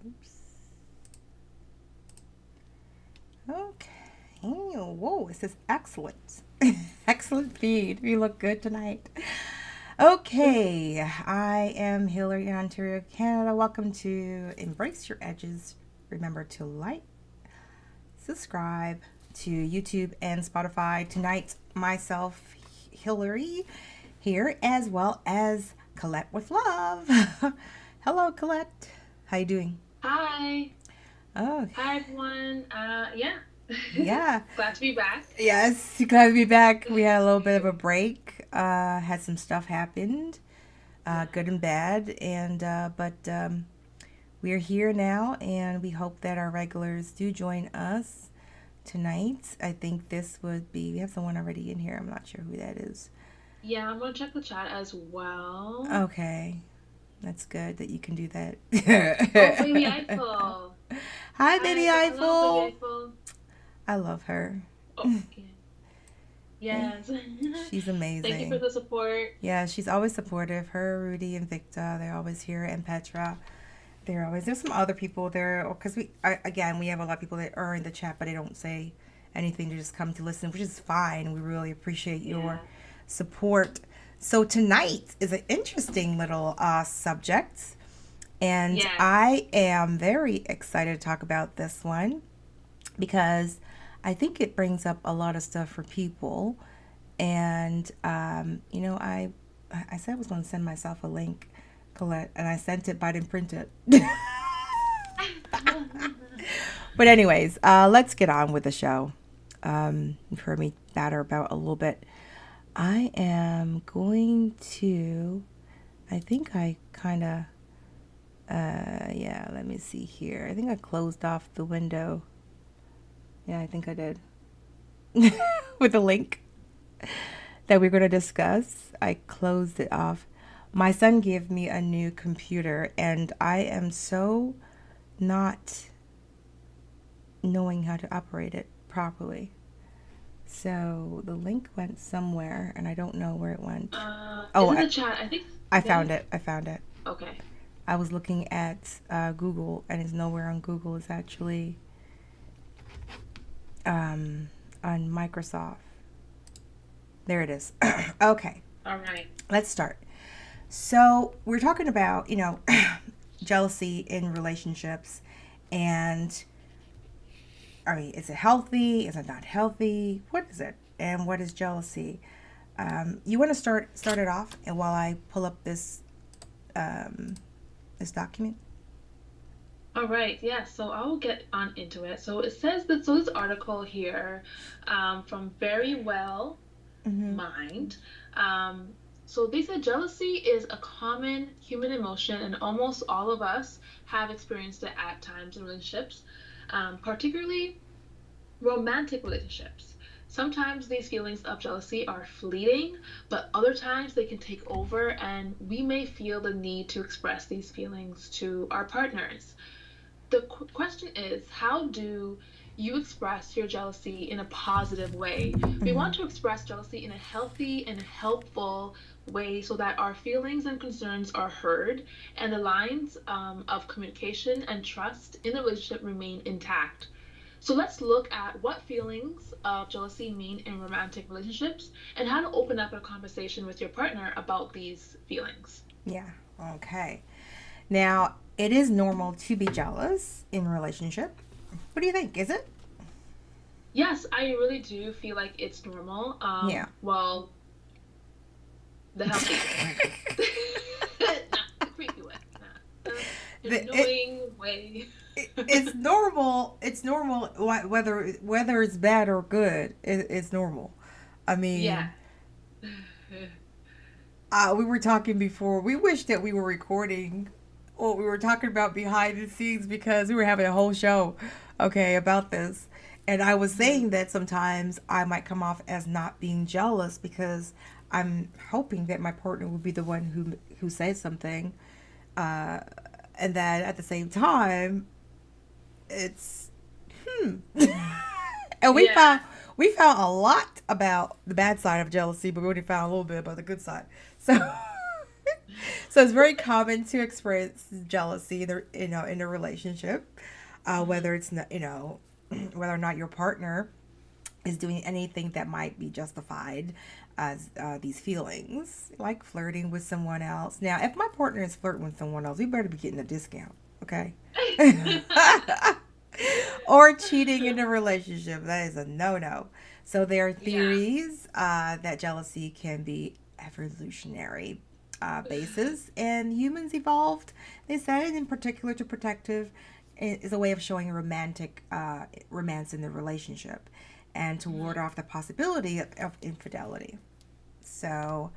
Oops. Okay. Whoa, it says excellent. Excellent feed. You look good tonight. Okay, I am Hillary in Ontario, Canada. Welcome to Embrace Your Edges. Remember to like, subscribe to YouTube and Spotify. Tonight, myself, Hillary, here, as well as Colette with Love. Hello, Colette. How you doing? Hi. Oh, Hi, everyone. Yeah. yeah. Glad to be back. Yes, glad to be back. We had a little bit of a break. Had some stuff happened, good Yeah. and bad, and but we're here now, and we hope that our regulars do join us tonight. I think this would be. We have someone already in here. I'm not sure who that is. Yeah, I'm gonna check the chat as well. Okay, that's good that you can do Oh, baby that. Eiffel. Hi, baby Hi. Hello, baby Eiffel. Eiffel. I love her. Oh, yeah. Yes. She's Thank you for amazing. the support. Yeah, she's always supportive. Her, Rudy, and Victor, they're always here, and Petra. They're always there's some other people there because again we have a lot of people that are in the chat but they don't say anything. They just come to listen, which is fine. We really appreciate your Yeah. support. So tonight is an interesting little subject, and Yes. I am very excited to talk about this one because I think it brings up a lot of stuff for people. And I said I was going to send myself a link, Colette, and I sent it, but I didn't print it. But anyways, let's get on with the show. You've heard me batter about a little bit. I am going to. I think I kind of. Yeah. Let me see here. I think I closed off the window. Yeah, I think I did. With the link that we're going to discuss. I closed it off. My son gave me a new computer, and I am so not knowing how to operate it properly. So the link went somewhere, and I don't know where it went. Oh, Is it the chat? I think. I Yeah. found it. I found it. Okay. I was looking at Google, and it's nowhere on Google. It's actually on Microsoft. There it is. Okay, All right. let's start. So we're talking about, jealousy in relationships, and I mean, is it healthy? Is it not healthy? What is it? And what is jealousy? You want to start it off, and while I pull up um, this document. All right, yeah, so I'll get on into it. So it says that, so this article here from Very Well Mm-hmm. Mind. Um, so they said jealousy is a common human emotion, and almost all of us have experienced it at times in relationships, particularly romantic relationships. Sometimes these feelings of jealousy are fleeting, but other times they can take over, and we may feel the need to express these feelings to our partners. The question is, how do you express your jealousy in a positive way? We Mm-hmm. want to express jealousy in a healthy and helpful way so that our feelings and concerns are heard and the lines of communication and trust in the relationship remain intact. So let's look at what feelings of jealousy mean in romantic relationships and how to open up a conversation with your partner about these feelings. Yeah. Okay. Now, it is normal to be jealous in a relationship. What do you think? Is it? Yes, I really do feel like it's normal. Yeah. Well, the healthy way, not the creepy way, not the The, it, annoying way. it's normal. It's normal whether it's bad or good. It's normal. I Yeah. mean, we were talking before. We wish that we were recording what we were talking about behind the scenes because we were having a whole show, okay, about this. And I was saying Mhm. that sometimes I might come off as not being jealous because I'm hoping that my partner will be the one who says something, uh, and that at the same time, it's hmm. And Yeah. we found a lot about the bad side of jealousy, but we only found a little bit about the good side. So So it's very common to experience jealousy, in a relationship, Hmm. whether it's not, whether or not your partner is doing anything that might be justified as these feelings, like flirting with someone else. Now, if my partner is flirting with someone else, we better be getting a discount, okay? Or cheating in a relationship. That is a no no. So there are Yeah. theories that jealousy can be evolutionary basis, and humans evolved, they said, in particular to protective is a way of showing romantic romance in the relationship and to ward Mhm. off the possibility of infidelity. So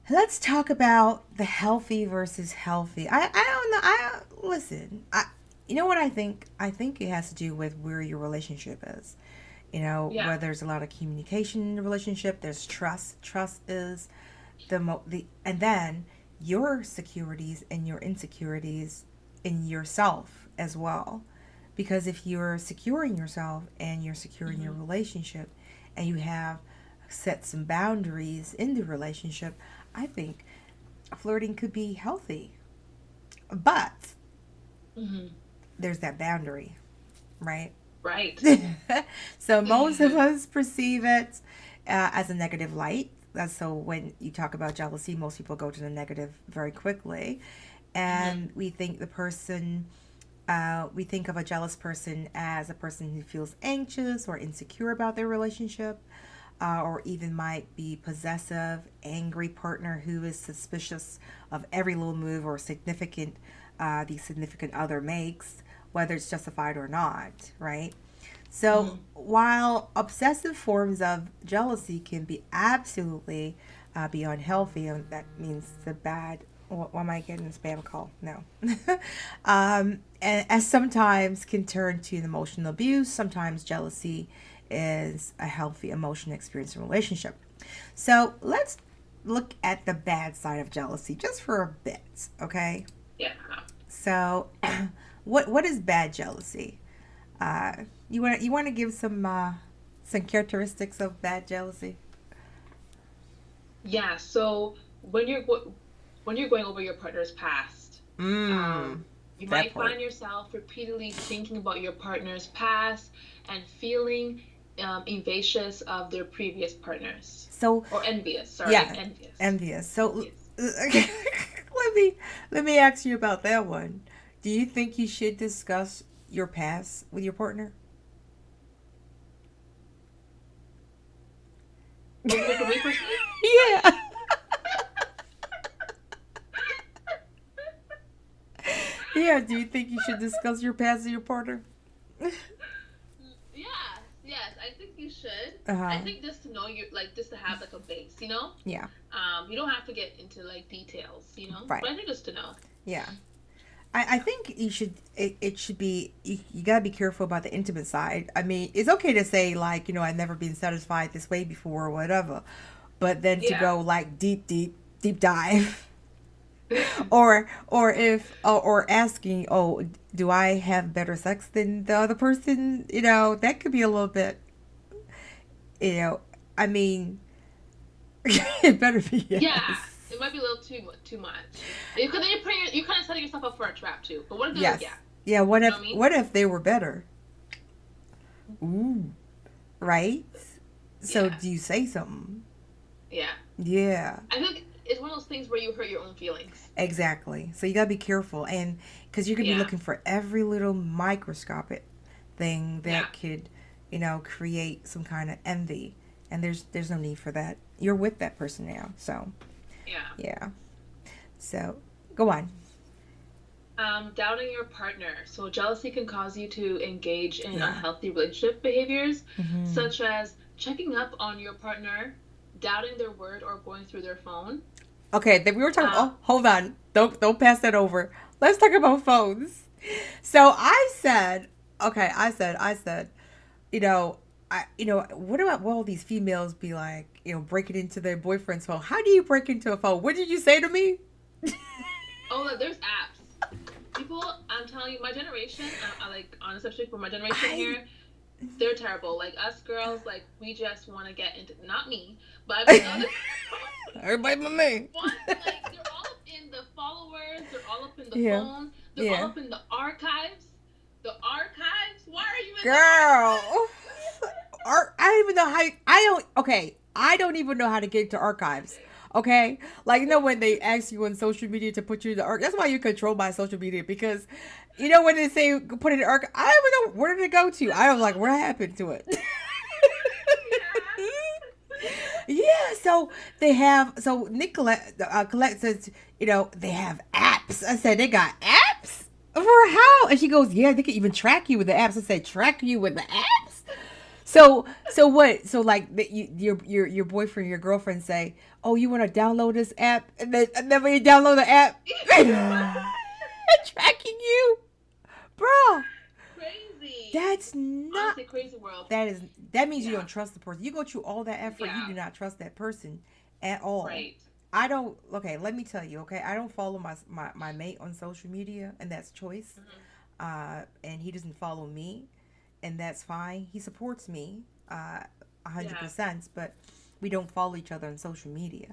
let's talk about the healthy versus healthy. I don't know. I listen. You know what I think? I think it has to do with where your relationship is. Yeah. Where there's a lot of communication in the relationship, there's trust. Trust is the and then your securities and your insecurities in yourself as well. Because if you're securing yourself and you're securing your Hmm. relationship and you have set some boundaries in the relationship, I think flirting could be healthy. But Hmm. there's that boundary, right? Right. So most of us perceive it as a negative light. So when you talk about jealousy, most people go to the negative very quickly, Hmm. and we think of a jealous person as a person who feels anxious or insecure about their relationship, or even might be possessive, angry partner who is suspicious of every little move or significant the significant other makes, whether it's justified or not, right? So Hmm. while obsessive forms of jealousy can be absolutely be unhealthy, and that means the bad. Why am I getting a spam call? No. And as sometimes can turn to emotional abuse, sometimes jealousy is a healthy emotion experience in a relationship. So let's look at the bad side of jealousy just for a bit, okay? Yeah. So, what is bad jealousy? You want to give some characteristics of bad jealousy? Yeah. So when you're going over your partner's past, Mmm, um, you that might part. find yourself repeatedly thinking about your partner's past and feeling envious of their previous partners. So Or envious, sorry, yeah, envious. envious. So Envious. let me ask you about that one. Do you think you should discuss your past with your partner? For me personally, Yeah. Yeah, do you think you should discuss your past with your partner? yes, yes, I think you should. I Uh-huh. think just to know you, like, just to have like a base, you know? Yeah. You don't have to get into like details, you know? Right. But I think just to know. Yeah. I think it should be you gotta be careful about the intimate side. I mean, it's okay to say like, I've never been satisfied this way before or whatever. But then to Yeah. go like deep dive or asking, oh, do I have better sex than the other person? That could be a little bit, you know, I mean, it better be Yeah. yes. It might be a little too much. Because then you're kind of setting yourself up for a trap too. But what if they're like, yeah, Yes. Yeah, what you know if what I mean? what if they were better? Ooh, right? So Yeah. do you say something? Yeah. Yeah, I think it's one of those things where you hurt your own feelings. exactly. So you gotta be careful, and because you're gonna be Yeah. looking for every little microscopic thing Yeah. that could, create some kind of envy, and there's no need for that. You're with that person now, so Yeah. yeah. So go on. Doubting your partner. So jealousy can cause you to engage in Yeah. unhealthy relationship behaviors, Hmm. such as checking up on your partner, doubting their word, or going through their phone. Okay, then we were talking. Uh, Oh, hold on. Don't pass that over. Let's talk about phones. So okay, I said, you know, what about all these females be like, breaking into their boyfriend's phone? How do you break into a phone? What did you say to me? oh, there's apps. People, I'm telling you, my generation, I like honest subject for my generation I here, they're terrible. Like us girls, like we just want to get into not me, but I've seen other girls Everybody but me. want like they're all followers. They're all up in the Yeah. phone. They're all Yeah. up in the archives. The archives? Why are you in the Girl. archives? I don't even know how okay, I don't even know how to get to archives. Okay? Like when they ask you on social media to put you in the archive, that's why you control my social media because when they say put it in the archive, I don't even know where did it go to. I was like, what happened to it? Yeah, so they have. So Nicolette, Colette says, they have apps. I said they got apps for how? And she goes, yeah, they can even track you with the apps. I said, track you with the apps. So what? So like your boyfriend, your girlfriend say, oh, you want to download this app, and then when you download the app, tracking you, bro. Crazy. That's not. Honestly, crazy world. That means you Yeah. don't trust the person. You go through all that effort, you Yeah. do not trust that person at all. Right. I don't. Okay, let me tell you. Okay, I don't follow my mate on social media, and that's choice. Mm-hmm. And he doesn't follow me, and that's fine. He supports me, 100%. But we don't follow each other on social media,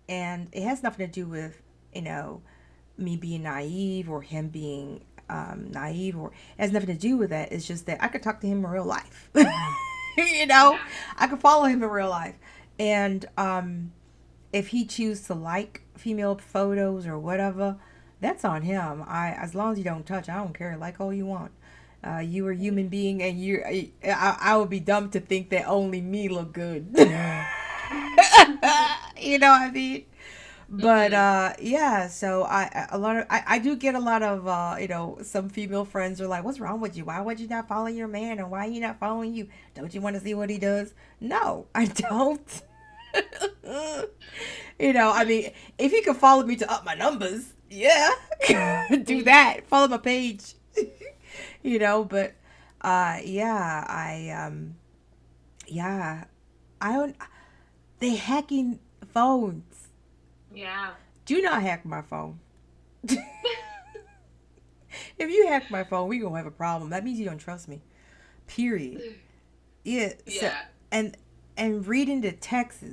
and it has nothing to do with you know me being naive or him being naive, or it has nothing to do with that. It's just that I could talk to him in real life. Yeah. I could follow him in real life, and if he chooses to like female photos or whatever, that's on him. As long as you don't touch, I don't care. Like all you want. You are a human being, and I would be dumb to think that only me look good. You know what I mean? But Mm-hmm. yeah, so I do get a lot of some female friends are like, what's wrong with you? Why would you not follow your man, and why are you not following you? Don't you want to see what he does? No, I don't. I mean, if you can follow me to up my numbers, yeah, do that. Follow my page. But yeah, yeah, I don't. They hacking phones. Yeah. Do not hack my phone. If you hack my phone, we gonna have a problem. That means you don't trust me. Period. Yeah. So Yeah. and and reading the texts.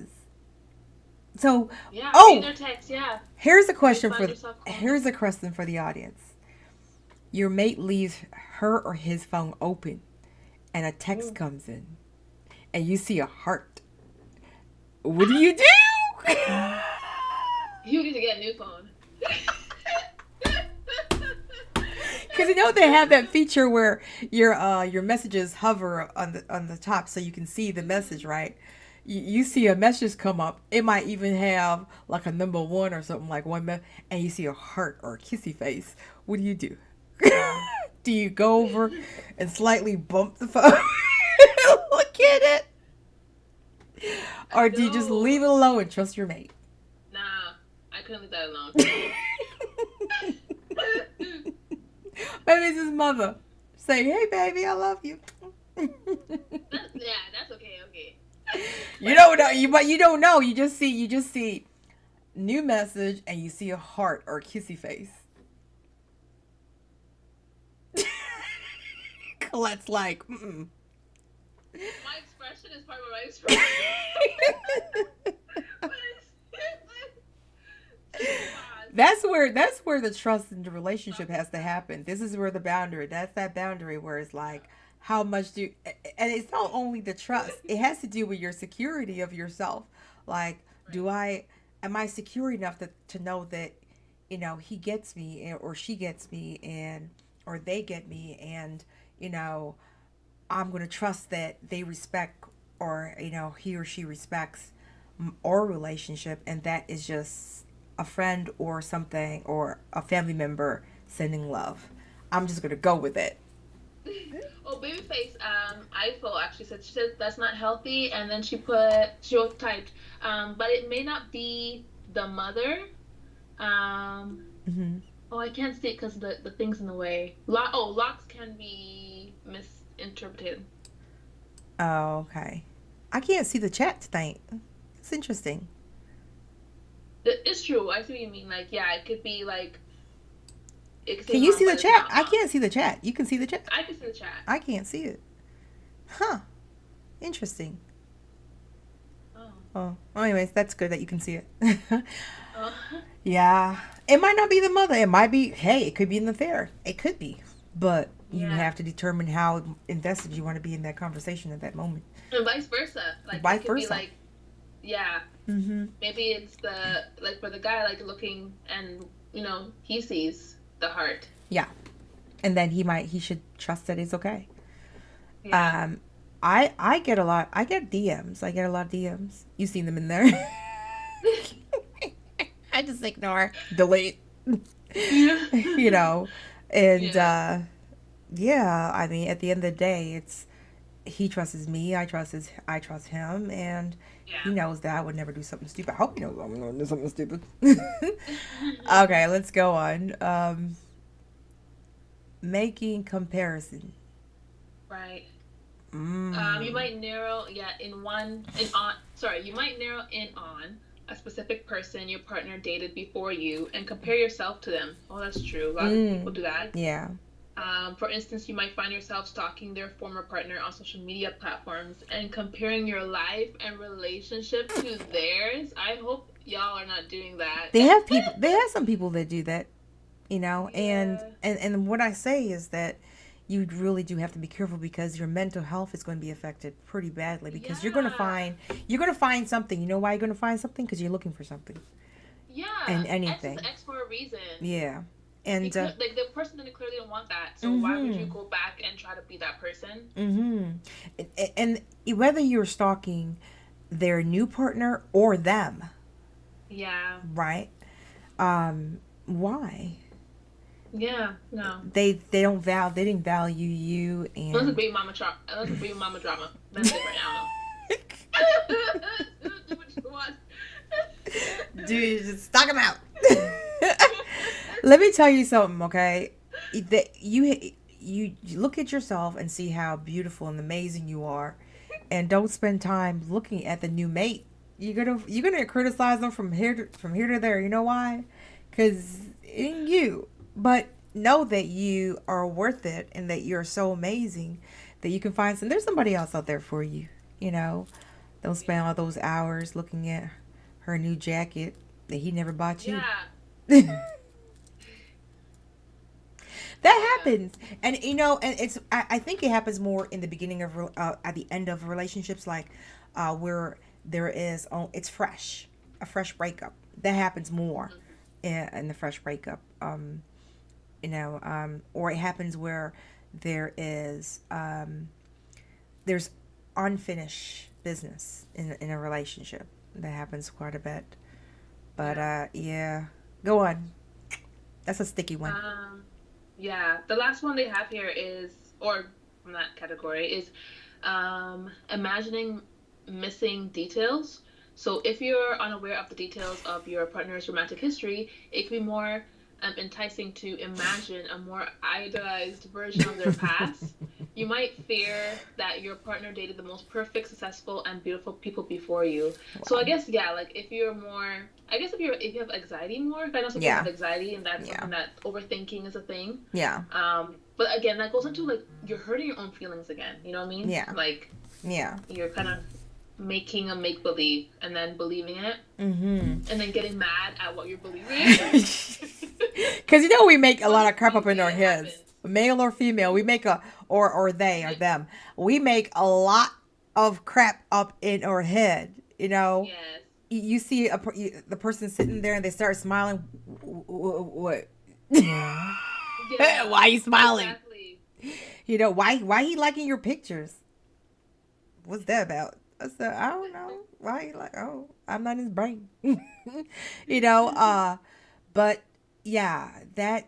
So Yeah. Read oh, their text. Yeah. here's a You question find yourself calling. here's a question for the audience. Your mate leaves her or his phone open, and a text Ooh. comes in, and you see a heart. What do you do? You need to get a new phone. Because they have that feature where your messages hover on the top so you can see the message, right? You see a message come up. It might even have like a number one or something like and you see a heart or a kissy face. What do you do? Do you go over and slightly bump the phone? Look at it, or do you just No. leave it alone and trust your mate? Nah. I couldn't leave that alone. Maybe it's his mother. Say, hey, baby, I love you. Yeah, that's okay. Okay. You don't know, but you don't know. You just see new message, and you see a heart or a kissy face. Colette's like, mm-mm. My expression is part of my expression. That's where the trust in the relationship has to happen. This is where the boundary. That's that boundary where it's like, how much do, and it's not only the trust. It has to do with your security of yourself. Like, Right. am I secure enough to know that, he gets me or she gets me and or they get me, and you know I'm going to trust that they respect, or he or she respects our relationship, and that is just a friend or something or a family member sending love. I'm just going to go with it. Oh, Babyface, Ifo actually said, she said that's not healthy, and then she wrote typed, but it may not be the mother. Um, Hmm. oh, I can't see it because the thing's in the way. Locks can be misinterpreted. Oh, okay. I can't see the chat tonight. It's interesting. It's true. I see what you mean. Like, yeah, it could be like it could say Can you mom, see the but it's chat? not I mom. can't see the chat. You can see the chat? I can see the chat. I can't see it. Huh. Interesting. Oh, Oh, well, anyways, that's good that you can see it. Oh, Yeah. It might not be the mother. It might be, hey, it could be in the affair. It could be. But you yeah. have to determine how invested you want to be in that conversation at that moment. And vice versa. Like it Vice could be versa. like, yeah, Mm-hmm. maybe it's the like for the guy like looking and he sees the heart. Yeah. And then he should trust that it's okay. Yeah. Um, I get a lot. I get DMs. I get a lot of DMs. You seen them in there? I just ignore, delete. Yeah. you know, and Yeah. yeah. I mean, at the end of the day, it's he trusts me. I trust him, and he Yeah. knows that I would never do something stupid. I hope he knows I'm going to do something stupid. Okay, let's go on. Making comparison. Right. You Mm. might narrow, yeah, in on, sorry, you might narrow in on a specific person your partner dated before you and compare yourself to them. Oh, that's true. A lot of people Mm. do that. Yeah. For instance, you might find yourself stalking their former partner on social media platforms and comparing your life and relationship to theirs. I hope y'all are not doing that. They have people. They have some people that do that. And Yeah. what I say is that you really do have to be careful because your mental health is going to be affected pretty badly because Yeah. you're going to find something. You know why you're going to find something? Because you're looking for something Yeah. and X is anything. X for a reason. Yeah. You And could like the person didn't clearly don't want that. So why would you mhm. go back and try to be that person? Mhm. And whether you're stalking their new partner or them, Yeah. right? Why? Yeah. No. They didn't value you Unless it's and baby mama unless it's baby mama drama. That's different. I don't know. Do what you want. dude, just stock them out. Let me tell you something, okay? That you look at yourself and see how beautiful and amazing you are, and don't spend time looking at the new mate. You're gonna criticize them from here to there. You know why? Because it ain't you. But know that you are worth it and that you're so amazing that you can find some. There's somebody else out there for you. You know, don't spend all those hours looking at her new jacket that he never bought you. Yeah. That Yeah. happens, and and I think it happens more in the beginning of at the end of relationships, like where there is it's fresh, a fresh breakup. That happens more Mhm. in the fresh breakup. Or it happens where there is there's unfinished business in a relationship. That happens quite a bit. But Yeah. yeah, go on. That's a sticky one. Um. Yeah. The last one they have here is, or from that category is, imagining missing details. So if you're unaware of the details of your partner's romantic history, it can be more enticing to imagine a more idealized version of their past. You might fear that your partner dated the most perfect, successful, and beautiful people before you. So I Wow. guess yeah, like if you're more, I guess if you have anxiety more, if I know some people Yeah. have anxiety and that's Yeah. something that overthinking is a thing. Yeah. But again, that goes into like you're hurting your own feelings again. You know what I mean? Yeah. Like Yeah. you're kind of making a make believe and then believing it Mm-hmm. and then getting mad at what you're believing. Because we make a lot of crap up Honestly, in our it heads, happens. male or female. We make a or they or them. We make a lot of crap up in our head. Yes. You see the person sitting there and they start smiling. What? Yeah, Why are you smiling? exactly. Why he liking your pictures? What's that about? I said, I don't know. Why he like? Oh, I'm not his brain. you know. But yeah, that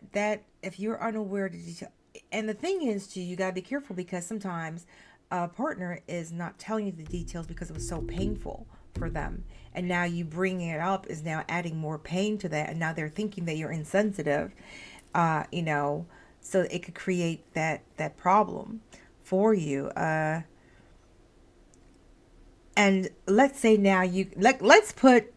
if you're unaware of the detail, and the thing is, too, you gotta be careful because sometimes a partner is not telling you the details because it was so painful for them, and now you bringing it up is now adding more pain to that, and now they're thinking that you're insensitive. Uh, you know, so it could create that problem for you. And let's say now let's put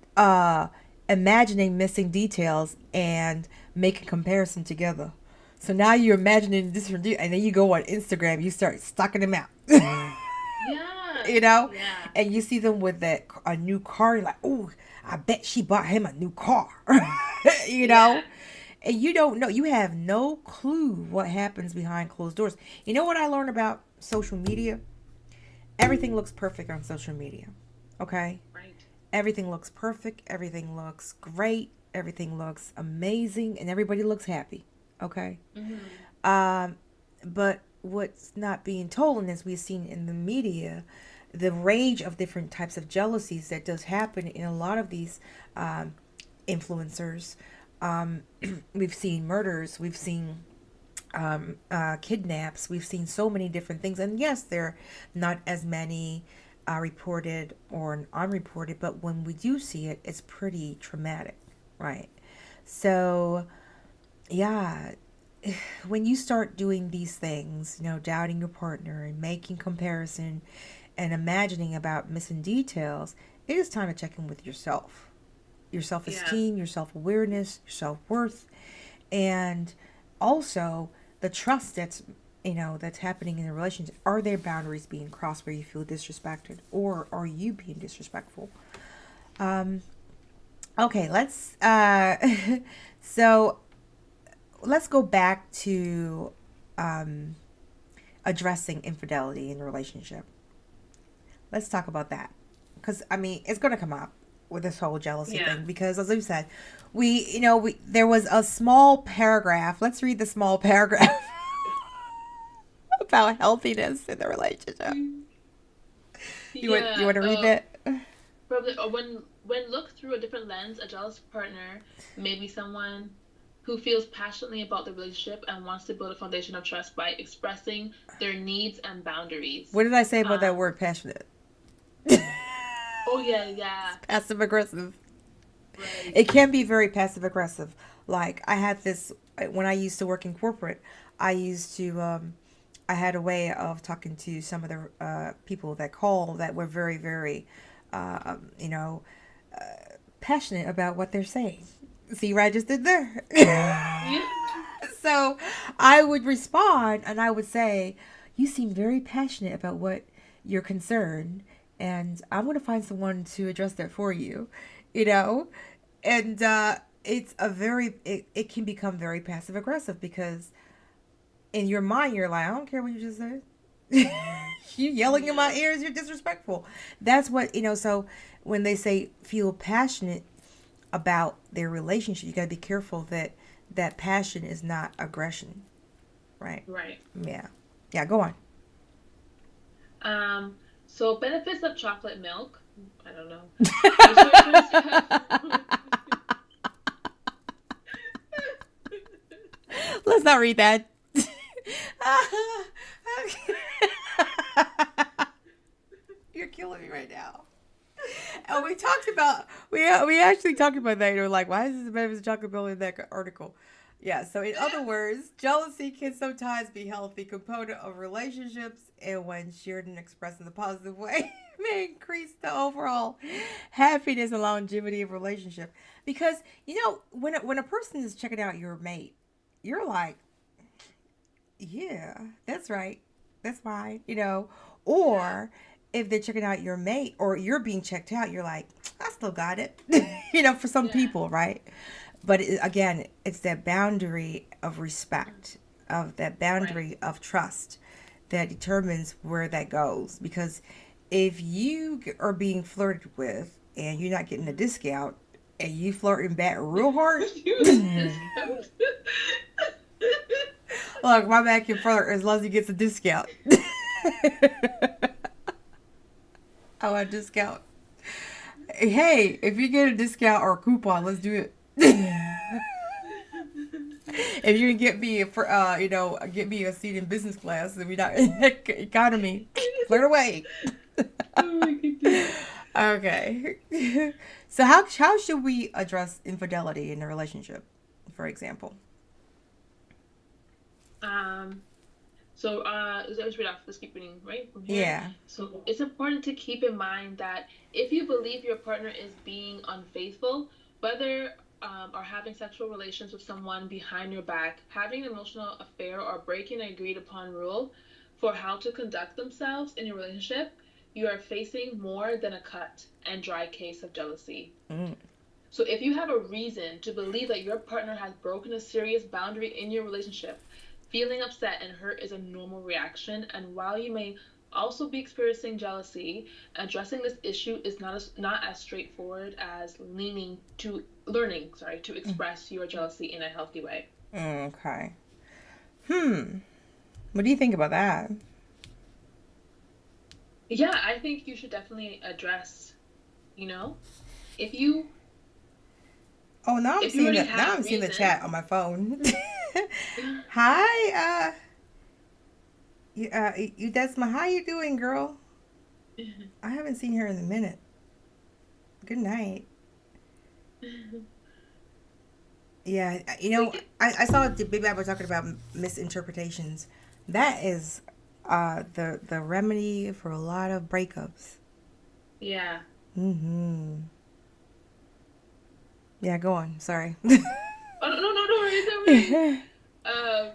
imagining missing details and make a comparison together. So now you're imagining different and then you go on Instagram, you start stalking them out. Yeah. you know Yeah. and you see them with that a new car, you're like, oh, I bet she bought him a new car. you know? Yeah. And you don't know. You have no clue what happens behind closed doors. You know what I learned about social media? Everything looks perfect on social media. Okay? Right. Everything looks perfect. Everything looks great. Everything looks amazing. And everybody looks happy. Okay? Hmm. Um, but what's not being told, and as we've seen in the media, the range of different types of jealousies that does happen in a lot of these um, influencers. Um, we've seen murders, we've seen kidnaps, we've seen so many different things. And yes, there are not as many reported or unreported, but when we do see it, it's pretty traumatic, right? So, yeah, when you start doing these things, doubting your partner and making comparison and imagining about missing details, it is time to check in with yourself. Your self Yeah. esteem, your self awareness, your self worth, and also the trust that's happening in the relationship. Are there boundaries being crossed where you feel disrespected, or are you being disrespectful? Um, okay, let's so let's go back to um, addressing infidelity in the relationship. Let's talk about that because I mean it's going to come up with this whole jealousy Yeah. thing because as we said, we there was a small paragraph. Let's read the small paragraph about healthiness in the relationship. You Yeah. want to read that? Probably, or when looked through a different lens, a jealous partner may be someone who feels passionately about the relationship and wants to build a foundation of trust by expressing their needs and boundaries. What did I say about that Um, word passionate? oh yeah, yeah, Passive aggressive. right. It can be very passive aggressive. Like I had this when I used to work in corporate. I used to I had a way of talking to some of the people that call that were very very uh, you know passionate about what they're saying. See what I just did there? Yeah. So I would respond and I would say, "You seem very passionate about what you're concerned, and I'm going to find someone to address that for you." You know, and it's it can become very passive aggressive because in your mind you're like, I don't care what you just said. You yelling in my Yeah. ears, you're disrespectful. That's what so when they say feel passionate about their relationship, you got to be careful that that passion is not aggression, right? Right. Yeah, yeah, go on. So benefits of chocolate milk. I don't know. Researchers have Let's not read that. You're killing me right now. And we talked about we actually talked about that. You're like, why is this a benefit of chocolate milk in that article? Yeah. So in other words, jealousy can sometimes be a healthy component of relationships, and when shared and expressed in a positive way, may increase the overall happiness and longevity of relationship. Because when a person is checking out your mate, you're like, yeah, that's right. That's fine. yeah, Or if they're checking out your mate or you're being checked out, you're like, I still got it. For some yeah, people, right? But again, it's that boundary of respect, of that right. boundary of trust that determines where that goes. Because if you are being flirted with and you're not getting a Mhm. discount and you flirting back real hard, Use discount. look, my man can flirt as long as he gets a discount. I want a discount. Hey, if you get a discount or a coupon, let's do it. If you can get me for get me a seat in business class, then we not economy. Flirt away. Oh my goodness. Okay. So how should we address infidelity in a relationship, for example? Um, let's read off. Let's keep reading right from here. Yeah. So it's important to keep in mind that if you believe your partner is being unfaithful, whether or having sexual relations with someone behind your back, having an emotional affair, or breaking an agreed upon rule for how to conduct themselves in your relationship, you are facing more than a cut and dry case of jealousy. Mm, So if you have a reason to believe that your partner has broken a serious boundary in your relationship, feeling upset and hurt is a normal reaction. And while you may also be experiencing jealousy, addressing this issue is not as straightforward as learning to mm, express your jealousy in a healthy way. okay. Hmm. What do you think about that? Yeah, I think you should definitely address, you know, if you Oh, now I'm if you seeing already that. Now have I'm seeing the reason. chat on my phone. Hi, Desma. How you doing, girl? I haven't seen her in a minute. Good night. Yeah, Like, I saw the Big Bad were talking about misinterpretations. That is, the remedy for a lot of breakups. yeah. Mm-hmm. Yeah, go on. Sorry. Oh, no, no, no, no worries, no worries. Um,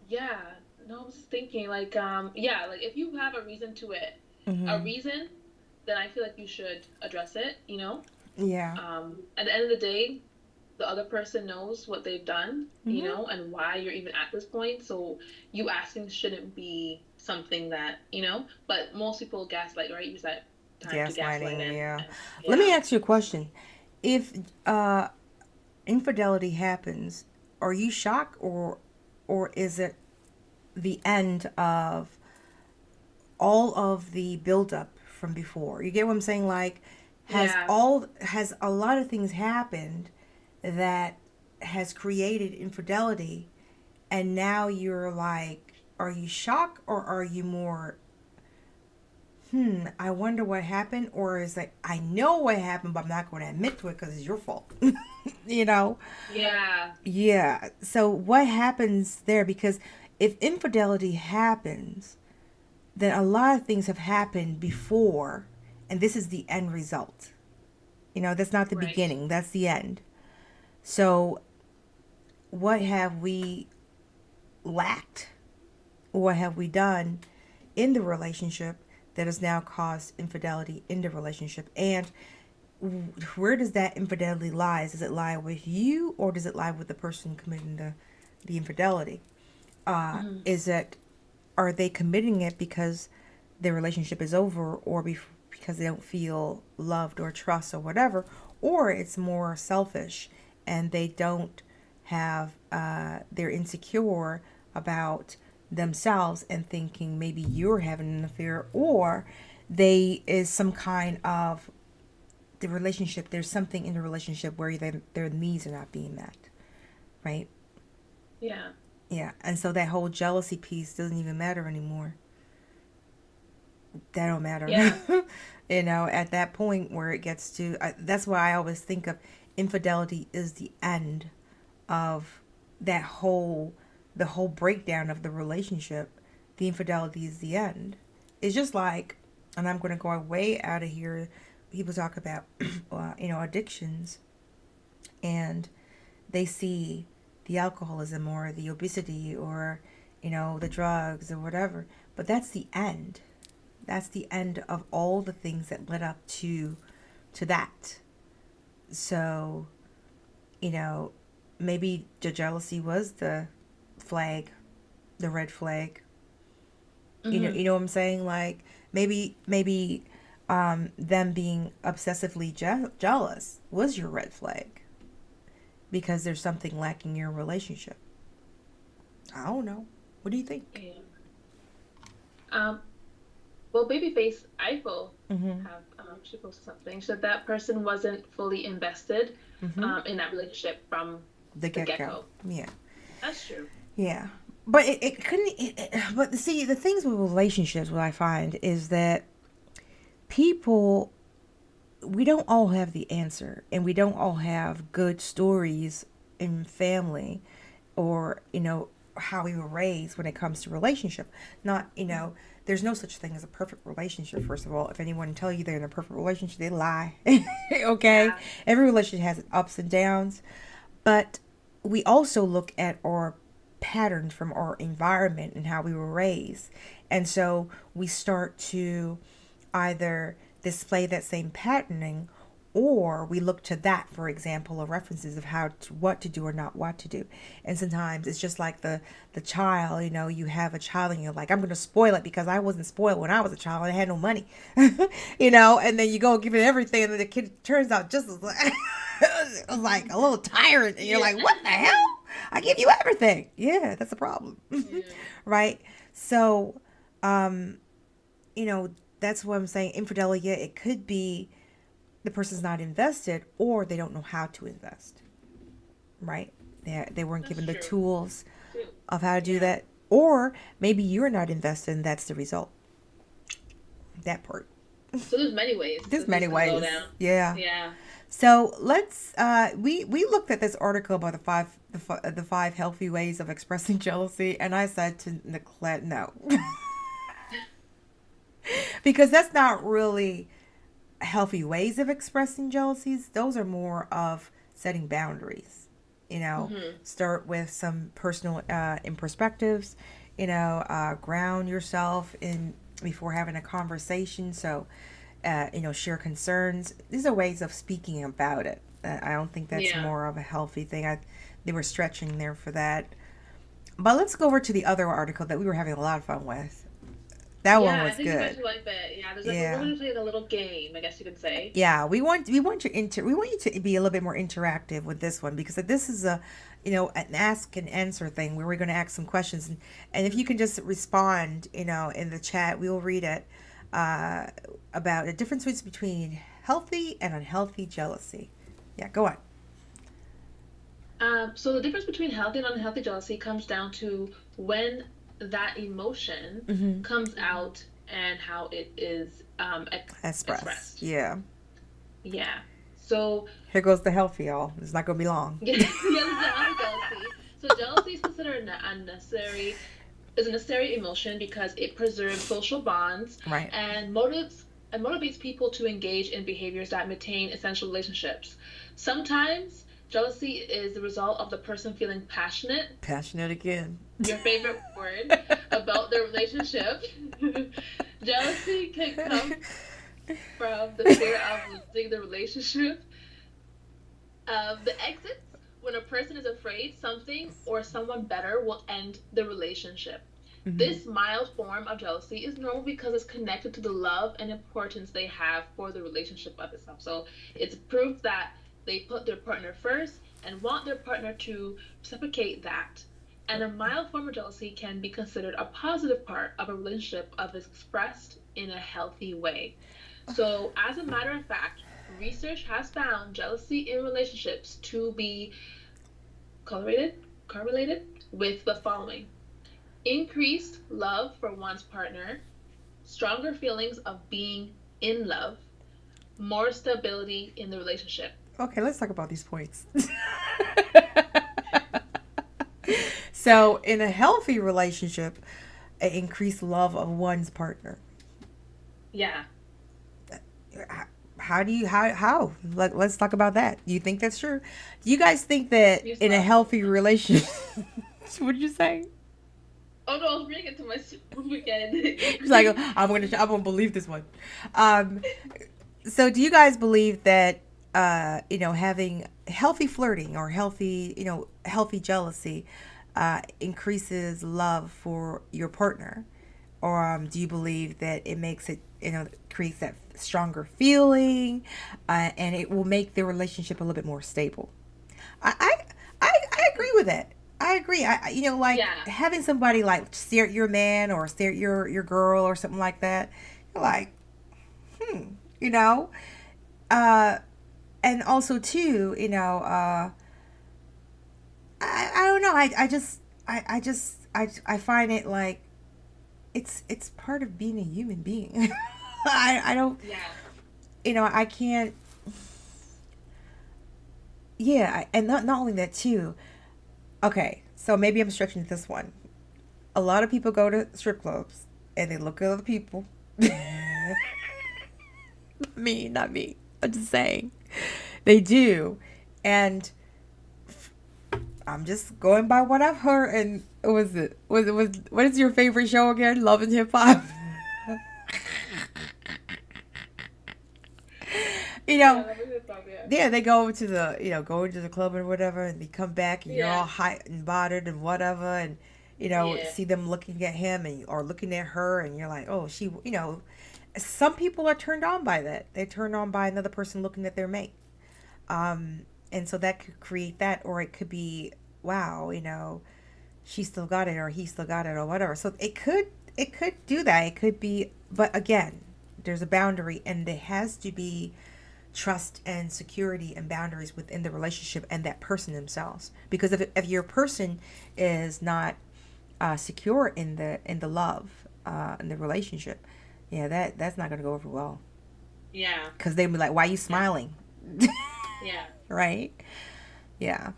yeah. No, I was just thinking, like, yeah, like if you have a Mm-hmm. reason, then I feel like you should address it, you know? Yeah. At the end of the day, the other person knows what they've done, Mm-hmm. and why you're even at this point. So you asking shouldn't be something that. But most people gaslight, right? Use that time to gaslight Gaslighting. Yeah. and Let me yeah. ask you a question. If infidelity happens, are you shocked, or is it the end of all of the buildup from before? You get what I'm saying? Like, Yeah. has a lot of things happened that has created infidelity, and now you're like, are you shocked, or are you more, I wonder what happened, or is like, I know what happened, but I'm not going to admit to it because it's your fault. you know? Yeah. Yeah. So what happens there? Because if infidelity happens, then a lot of things have happened before, and this is the end result. That's not the Right. beginning, that's the end. So, what have we lacked? What have we done in the relationship that has now caused infidelity in the relationship? And where does that infidelity lie? Does it lie with you, or does it lie with the person committing the infidelity? Hmm. Is it, are they committing it because their relationship is over, or because they don't feel loved or trust or whatever, or it's more selfish and they don't have, they're insecure about themselves and thinking maybe you're having an affair, or they is some kind of the relationship, there's something in the relationship where their needs are not being met, right? Yeah. Yeah, and so that whole jealousy piece doesn't even matter anymore. That don't matter. Yeah. At that point where it gets to, that's why I always think of infidelity is the end of that the whole breakdown of the relationship. The infidelity is the end. It's just like, and I'm going to go way out of here. People talk about, addictions, and they see the alcoholism or the obesity or, the drugs or whatever. But that's the end. That's the end of all the things that led up to that. So, you know, maybe the jealousy was the flag, the red flag. You Hmm. know what I'm saying? Like, maybe them being obsessively jealous was your red flag because there's something lacking in your relationship. I don't know. What do you think? Yeah. Um, well, Babyface Eiffel Mm-hmm. she posted something. She said that person wasn't fully invested Mm-hmm. in that relationship from The the get go. get-go. Yeah. That's true. Yeah. But it couldn't. But see, the things with relationships, what I find is that people, we don't all have the answer, and we don't all have good stories in family, or how we were raised when it comes to relationship. Not, there's no such thing as a perfect relationship. First of all, if anyone tell you they're in a perfect relationship, they lie. Okay, Yeah. every relationship has ups and downs, but we also look at our patterns from our environment and how we were raised, and so we start to either display that same patterning, or we look to that for example of references of what to do or not what to do. And sometimes it's just like the child, you have a child and you're like, I'm going to spoil it because I wasn't spoiled when I was a child and I had no money. And then you go give it everything and then the kid turns out just as like a little tyrant, and you're like, what the hell? I give you everything. Yeah, that's a problem. Yeah. Right? So that's what I'm saying. Infidelity, it could be the person's not invested, or they don't know how to invest, right? They weren't That's given the true. tools Too. of how to do Yeah. that, or maybe you're not invested and that's the result. That part. So there's many ways There's that this many can go ways. down. Yeah. Yeah. So let's we looked at this article about the five healthy ways of expressing jealousy, and I said to Nicolette, no, because that's not really healthy ways of expressing jealousies. Those are more of setting boundaries. Hmm. Start with some personal in perspectives. Ground yourself in before having a conversation. So, share concerns. These are ways of speaking about it. I don't think that's Yeah. more of a healthy thing. They were stretching there for that. But let's go over to the other article that we were having a lot of fun with. That one Yeah, I was think you guys good. would like that. Yeah, there's like we're Yeah. gonna play a little game, I guess you could say. Yeah, we want you to be a little bit more interactive with this one, because this is an ask and answer thing where we're going to ask some questions, and if you can just respond in the chat, we will read it, uh, about the differences between healthy and unhealthy jealousy. Yeah, go on. So the difference between healthy and unhealthy jealousy comes down to when that emotion Mm-hmm. comes out and how it is Express. expressed. Yeah. Yeah. So Here goes the healthy, y'all. It's not going to be long. yeah, this is unhealthy jealousy. So jealousy is considered an unnecessary is a necessary emotion because it preserves social bonds Right. and motivates people to engage in behaviors that maintain essential relationships. Sometimes jealousy is the result of the person feeling passionate, Passionate again. your favorite word, about their relationship. Jealousy can come from the fear of losing the relationship. The exits when a person is afraid something or someone better will end the relationship. Mm-hmm. This mild form of jealousy is normal because it's connected to the love and importance they have for the relationship of itself. So it's proof that they put their partner first and want their partner to reciprocate that. And a mild form of jealousy can be considered a positive part of a relationship if expressed in a healthy way. So, as a matter of fact, research has found jealousy in relationships to be correlated with the following: increased love for one's partner, stronger feelings of being in love, more stability in the relationship. Okay, let's talk about these points. So, in a healthy relationship, an increased love of one's partner. Yeah. How do you how? Let's talk about that. Do you think that's true? Do you guys think that Use in a love. healthy relationship, what did you say? Oh no, I was reading it to myself again. It's like I'm gonna believe this one. Um, so do you guys believe that having healthy flirting or healthy jealousy increases love for your partner, or do you believe that it makes it creates that stronger feeling, and it will make the relationship a little bit more stable? I agree with that. I agree. Like Yeah. having somebody like stare at your man or stare at your girl or something like that. You're like, hmm, you know. Uh, and also too, I don't know. I find it like it's part of being a human being. I don't, Yeah. I can't. Yeah, and not only that too. Okay, so maybe I'm stretching this one. A lot of people go to strip clubs and they look at other people. Not me. I'm just saying. They do. And I'm just going by what I've heard. And what is your favorite show again? Love and Hip Hop? You Yeah, know, that makes sense. Yeah. yeah, they go over to the, go into the club or whatever, and they come back and you're all Yeah. hot and bothered and whatever, and Yeah. see them looking at him and or looking at her, and you're like, oh, some people are turned on by that. They're turned on by another person looking at their mate. And so that could create that, or it could be, wow, she still got it, or he still got it, or whatever. So it could do that. It could be, but again, there's a boundary, and there has to be trust and security and boundaries within the relationship and that person themselves. Because if your person is not secure in the love in the relationship, yeah, that's not gonna go over well. Yeah. Because they be like, why are you Yeah. smiling? Yeah. Right? Yeah.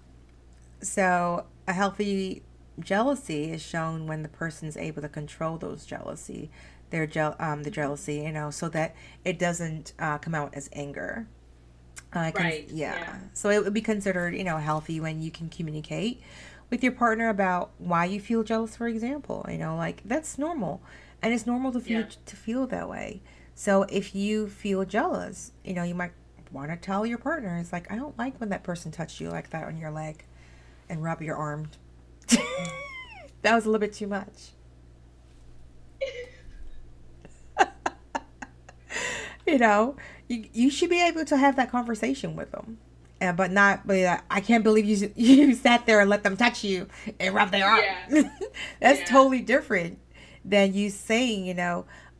So a healthy jealousy is shown when the person's able to control those jealousy, the jealousy, so that it doesn't come out as anger. Right. Yeah. Yeah. So it would be considered, healthy when you can communicate with your partner about why you feel jealous, for example. Like that's normal, and it's normal Yeah. to feel that way. So if you feel jealous, you might want to tell your partner, it's like, I don't like when that person touched you like that on your leg and rub your arm. That was a little bit too much. you know, you should be able to have that conversation with them. But not be like, I can't believe you sat there and let them touch you and rub their arm. Yeah. That's Yeah. totally different than you saying,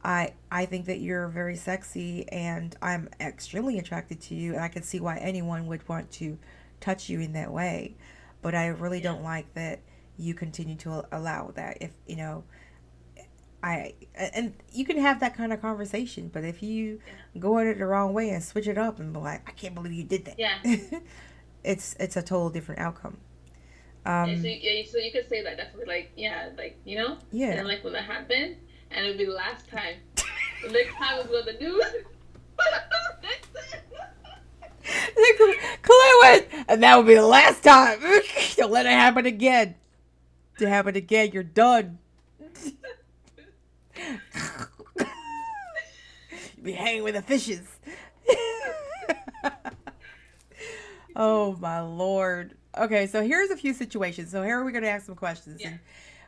I think that you're very sexy and I'm extremely attracted to you, and I can see why anyone would want to touch you in that way. But I really Yeah. don't like that you continue to allow that. If I and you can have that kind of conversation, but if you Yeah. go at it the wrong way and switch it up and be like, I can't believe you did Yeah. that, it's a total different outcome. And so, Um, yeah, so you could say that definitely, like, yeah, like, and yeah. then, like, when that happened, and it would be the last time. The next time is what the news. Claire went, and that would be the last time. Don't let it happen again. To happen again, you're done. You be hanging with the fishes. Oh my lord. Okay, so here's a few situations. So here we're gonna ask some questions, Yeah. and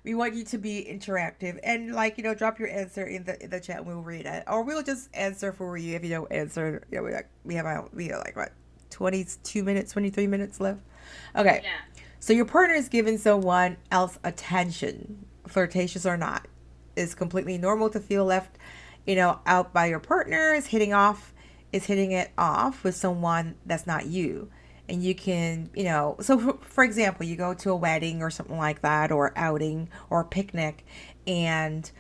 we want you to be interactive and drop your answer in the chat and we'll read it, or we'll just answer for you if you don't answer. We have like what 22 minutes, 23 minutes left. Okay, Yeah. so your partner is giving someone else attention, flirtatious or not. It's completely normal to feel left, out by your partner. Is hitting it off with someone that's not you. And you can, so for example, you go to a wedding or something like that, or outing or a picnic, and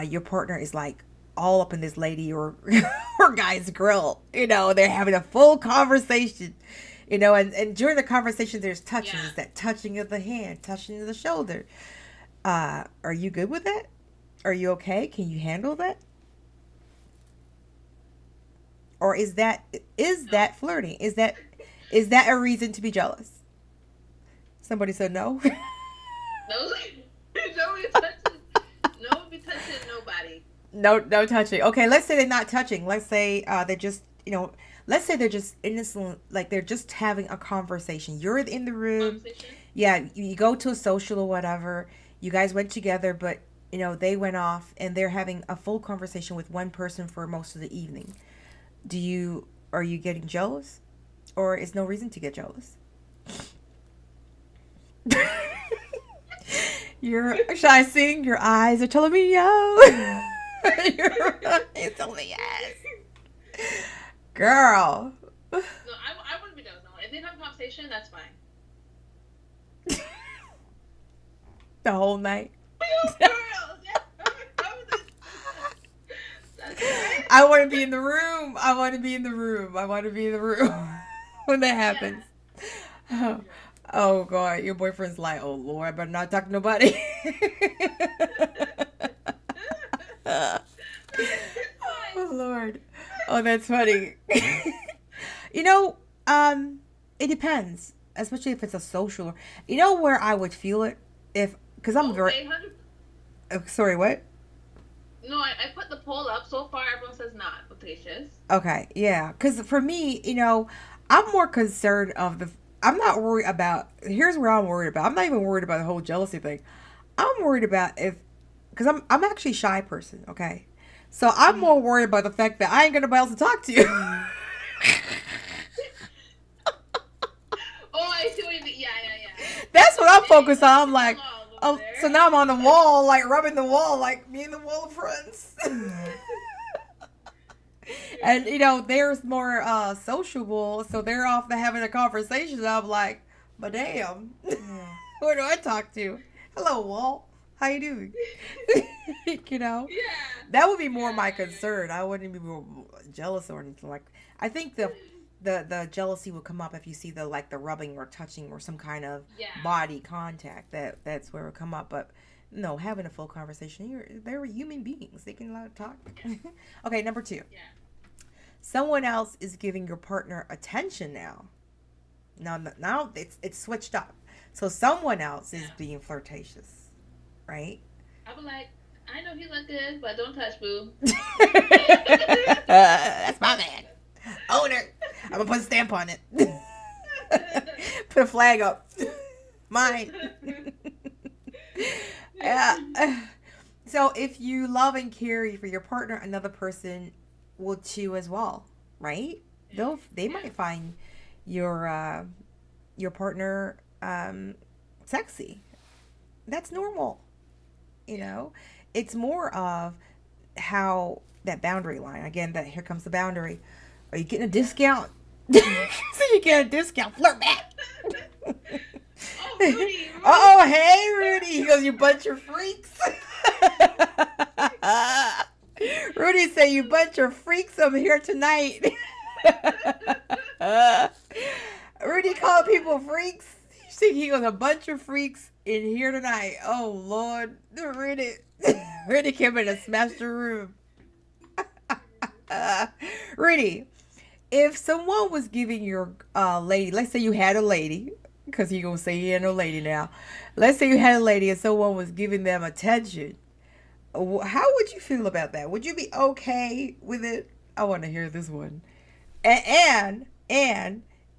your partner is like all up in this lady or or guy's grill. They're having a full conversation, and during the conversation, there's touching. Yeah. Is that touching of the hand, touching of the shoulder? Are you good with that? Are you okay? Can you handle that? Or No. is that flirting? Is that a reason to be jealous? Somebody said no. No. Nobody touching. Nobody touching nobody. No, no touching. Okay, let's say they're not touching. Let's say they're just, let's say they're just innocent, like they're just having a conversation. You're in the room. Conversation. Yeah, you go to a social or whatever. You guys went together, but they went off and they're having a full conversation with one person for most of the evening. Are you getting jealous, or is no reason to get jealous? Should I sing? Your eyes are telling me yo. Your eyes telling me yes. Girl. No, I wouldn't be jealous. No, if they have a conversation, that's fine. The whole night. Girl, that's right. I want to be in the room. I want to be in the room. I want to be in the room when that Yeah. happens. Oh, oh God, your boyfriend's like, oh Lord, I better not talk to nobody. Oh Lord. Oh, that's funny. you know, it depends, especially if it's a social. Where I would feel it if, because I'm very. Okay, 100. Sorry, what? No, I put the poll up. So far, everyone says not flirtatious. Okay, yeah. Because for me, I'm more concerned of the. I'm not worried about. Here's where I'm worried about. I'm not even worried about the whole jealousy thing. I'm worried about if, because I'm actually a shy person. Okay, so I'm more Mm-hmm. worried about the fact that I ain't gonna nobody else to talk to. Oh, I see what you mean. Yeah, yeah, yeah. That's what I'm Dang, focused let's on. I'm sing like, along over oh, so there. now I'm on the wall, like rubbing the wall, like me and the wall of friends. And Yeah. they're more sociable, so they're off to having a conversation. And I'm like, but damn, who do I talk to? Hello, Walt. How you doing? you know, Yeah. that would be more Yeah, my yeah, concern. I wouldn't be more jealous or anything like. I think the jealousy would come up if you see the like the rubbing or touching or some kind of yeah. body contact. That's where it would come up. But no, having a full conversation. They're human beings. They can talk. Yeah. Okay, number two. Yeah. Someone else is giving your partner attention now. Now it's switched up. So someone else is Yeah. being flirtatious, right? I be like, I know he look good, but don't touch, boo. That's my man. Owner. I'm gonna put a stamp on it. Put a flag up. Mine. Yeah. So if you love and care for your partner, another person will too as well, right? They Yeah. might find your your partner sexy. That's normal, you Yeah. know. It's more of how that boundary line again. That here comes the boundary. Are you getting a Yeah. discount? So you get a discount. Flirt back. Oh, Rudy, Rudy. Oh, hey, Rudy. He goes, you bunch of freaks. Rudy said, you bunch of freaks. I'm here tonight. Rudy called people freaks. He goes, a bunch of freaks in here tonight. Oh, Lord. Rudy. Rudy came in and smashed the room. Rudy, if someone was giving your lady, let's say you had a lady, because he gonna say he had no lady now. Let's say you had a lady and someone was giving them attention. How would you feel about that? Would you be okay with it? I want to hear this one. And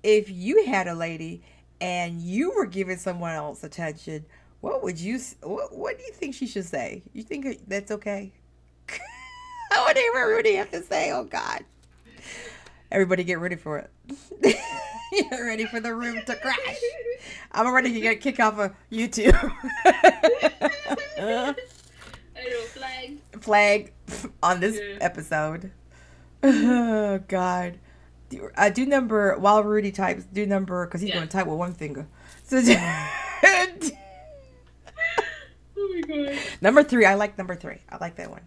if you had a lady and you were giving someone else attention, what do you think she should say? You think that's okay? I want to hear what Rudy have to say. Oh God. Everybody get ready for it. Get ready for the room to crash. I'm ready to get kicked off of YouTube. I know, flag. Flag on this Yeah. episode. Oh God. Do number while Rudy types. Do number because he's Yeah. going to type with one finger. So Oh my god. number three. I like number three. I like that one.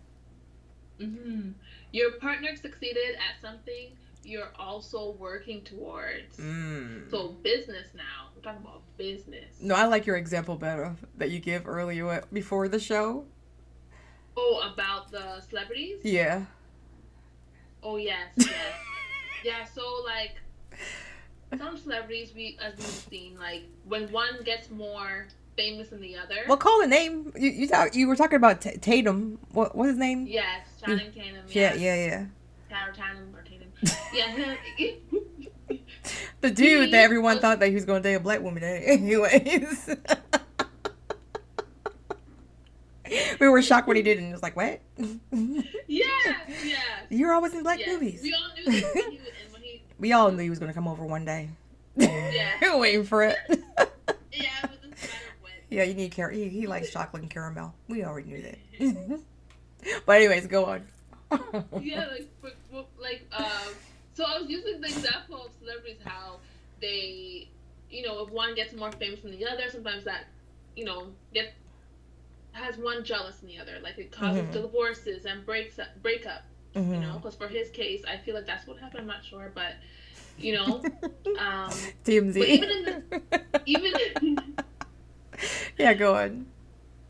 Hmm. Your partner succeeded at something you're also working towards. Mm. So business now. We're talking about business. No, I like your example better that you give earlier before the show. Oh, about the celebrities? Yeah. Oh yes, yes. Yeah, so like some celebrities as we've seen, like when one gets more famous than the other. Well, call a name. You were talking about Tatum. What's his name? Yes, Channing Tatum, Yeah, yes. yeah, Tatum or Tatum. Yeah, him. yeah. The dude that He everyone was thought that he was going to date a black woman. Anyways, we were shocked when he did, and it was like, what? yes, yes. You're always in black Yes. movies. We all knew this when he was and when he We all knew he was going to come over one day. yeah. We were waiting for it. Yeah, but this matter of when. Yeah, you need he likes chocolate and caramel. We already knew that. But anyways, go on. Yeah, so I was using the example of celebrities how they, if one gets more famous than the other, sometimes that, get has one jealous than the other. Like it causes Mhm. divorces and breakup. Mhm. Because for his case, I feel like that's what happened. I'm not sure, but you know, TMZ. but even Yeah, go on.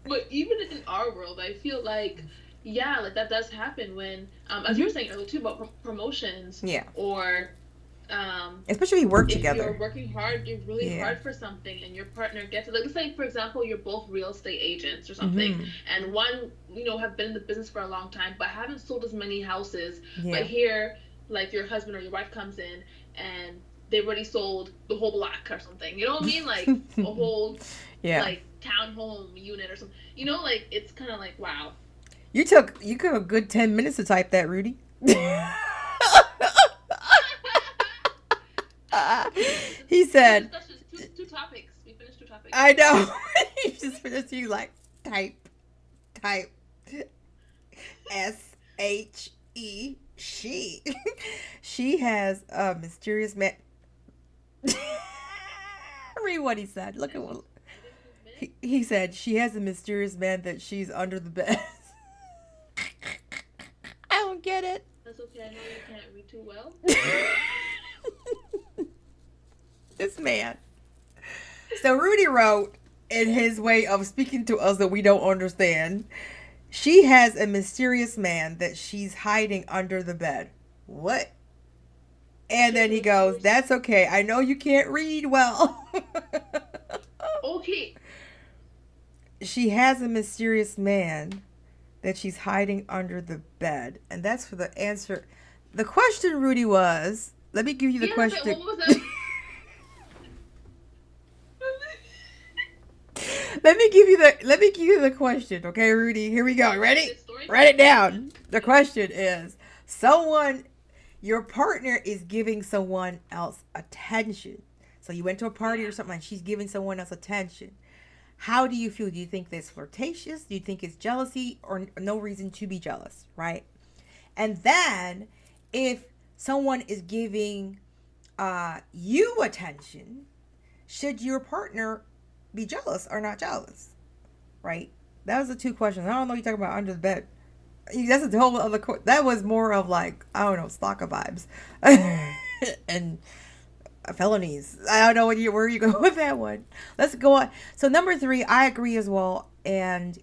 but even in our world, I feel like yeah, like that does happen when, as you were saying earlier too about promotions Yeah. or Especially if you work if you're together. working hard, you're really Yeah. hard for something, and your partner gets it. Like, let's say, for example, you're both real estate agents or something, Mm-hmm. and one, have been in the business for a long time, but haven't sold as many houses. But Yeah. here, like, your husband or your wife comes in, and they've already sold the whole block or something. You know what I mean? Like a whole, Yeah. like, townhome unit or something. Like it's kind of like wow. You took a good 10 minutes to type that, Rudy. He Two said, discussions, two topics. We finished two topics. I know. You just finished, you like, type, she. She has a mysterious man. Read what he said. Look at what I didn't lose minutes. he said. She has a mysterious man that she's under the bed. I don't get it. That's okay. I know you can't read too well. This man. So Rudy wrote in his way of speaking to us that we don't understand. She has a mysterious man that she's hiding under the bed. What? And then he goes, "That's okay. I know you can't read well." Okay. She has a mysterious man that she's hiding under the bed. And that's for the answer. The question, Rudy, was, let me give you the Yeah, but question. what was that? Let me give you the question, okay, Rudy? Here we go. Ready? Good story Write it time. down. The question is, someone your partner is giving someone else attention. So you went to a party or Yeah. something and she's giving someone else attention. How do you feel? Do you think that's flirtatious? Do you think it's jealousy or no reason to be jealous, right? And then if someone is giving you attention, should your partner be jealous or not jealous? Right? That was the two questions. I don't know what you're talking about under the bed. That's a whole other. That was more of like, I don't know, stalker vibes, and felonies. I don't know where you go with that one. Let's go on. So number three, I agree as well, and